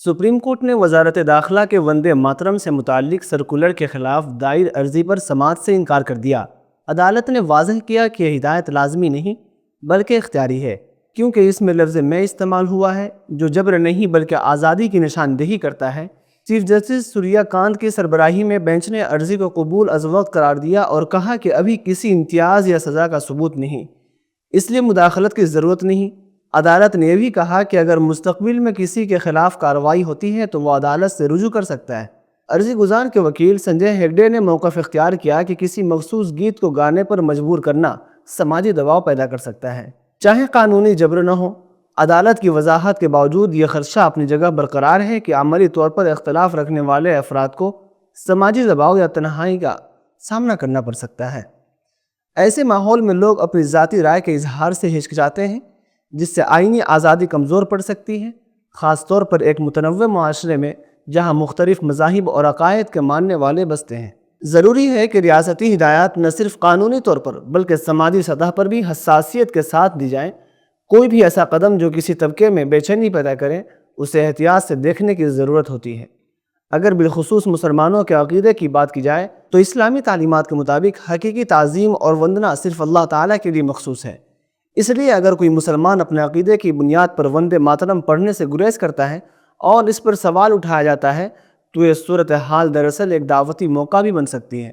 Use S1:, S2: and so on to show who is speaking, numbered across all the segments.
S1: Supreme court نے وزارت داخلہ کے وندے ماترم سے متعلق سرکولر کے خلاف دائر عرضی پر سماعت سے انکار کر دیا۔ عدالت نے واضح کیا کہ یہ ہدایت لازمی نہیں بلکہ اختیاری ہے، کیونکہ اس میں لفظ میں استعمال ہوا ہے جو جبر نہیں بلکہ آزادی کی نشاندہی کرتا ہے۔ چیف جسٹس سوریا کانت کی سربراہی میں بینچ نے عرضی کو قبول از وقت قرار دیا اور کہا کہ ابھی کسی امتیاز یا سزا کا ثبوت نہیں، اس لیے مداخلت کی ضرورت نہیں۔ عدالت نے یہ بھی کہا کہ اگر مستقبل میں کسی کے خلاف کارروائی ہوتی ہے تو وہ عدالت سے رجوع کر سکتا ہے۔ عرضی گزار کے وکیل سنجے ہیگڈے نے موقف اختیار کیا کہ کسی مخصوص گیت کو گانے پر مجبور کرنا سماجی دباؤ پیدا کر سکتا ہے، چاہے قانونی جبر نہ ہو۔ عدالت کی وضاحت کے باوجود یہ خدشہ اپنی جگہ برقرار ہے کہ عملی طور پر اختلاف رکھنے والے افراد کو سماجی دباؤ یا تنہائی کا سامنا کرنا پڑ سکتا ہے۔ ایسے ماحول میں لوگ اپنی ذاتی رائے کے اظہار سے ہچکچاتے ہیں، جس سے آئینی آزادی کمزور پڑ سکتی ہے، خاص طور پر ایک متنوع معاشرے میں جہاں مختلف مذاہب اور عقائد کے ماننے والے بستے ہیں۔ ضروری ہے کہ ریاستی ہدایات نہ صرف قانونی طور پر بلکہ سماجی سطح پر بھی حساسیت کے ساتھ دی جائیں۔ کوئی بھی ایسا قدم جو کسی طبقے میں بے چینی پیدا کرے اسے احتیاط سے دیکھنے کی ضرورت ہوتی ہے۔ اگر بالخصوص مسلمانوں کے عقیدے کی بات کی جائے تو اسلامی تعلیمات کے مطابق حقیقی تعظیم اور وندنا صرف اللہ تعالیٰ کے لیے مخصوص ہے۔ اس لیے اگر کوئی مسلمان اپنے عقیدے کی بنیاد پر وندے ماترم پڑھنے سے گریز کرتا ہے اور اس پر سوال اٹھایا جاتا ہے تو یہ صورتحال دراصل ایک دعوتی موقع بھی بن سکتی ہے،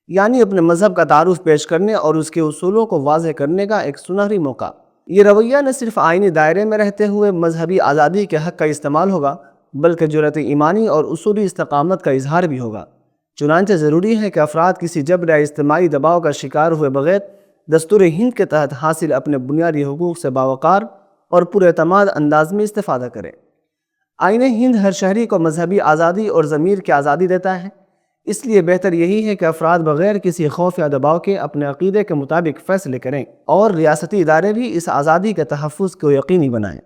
S1: یعنی اپنے مذہب کا تعارف پیش کرنے اور اس کے اصولوں کو واضح کرنے کا ایک سنہری موقع۔ یہ رویہ نہ صرف آئینی دائرے میں رہتے ہوئے مذہبی آزادی کے حق کا استعمال ہوگا بلکہ جرأت ایمانی اور اصولی استقامت کا اظہار بھی ہوگا۔ چنانچہ ضروری ہے کہ افراد کسی جبر یا اجتماعی دباؤ کا شکار ہوئے بغیر دستور ہند کے تحت حاصل اپنے بنیادی حقوق سے باوقار اور پراعتماد انداز میں استفادہ کریں۔ آئین ہند ہر شہری کو مذہبی آزادی اور ضمیر کی آزادی دیتا ہے، اس لیے بہتر یہی ہے کہ افراد بغیر کسی خوف یا دباؤ کے اپنے عقیدے کے مطابق فیصلے کریں اور ریاستی ادارے بھی اس آزادی کے تحفظ کو یقینی بنائیں۔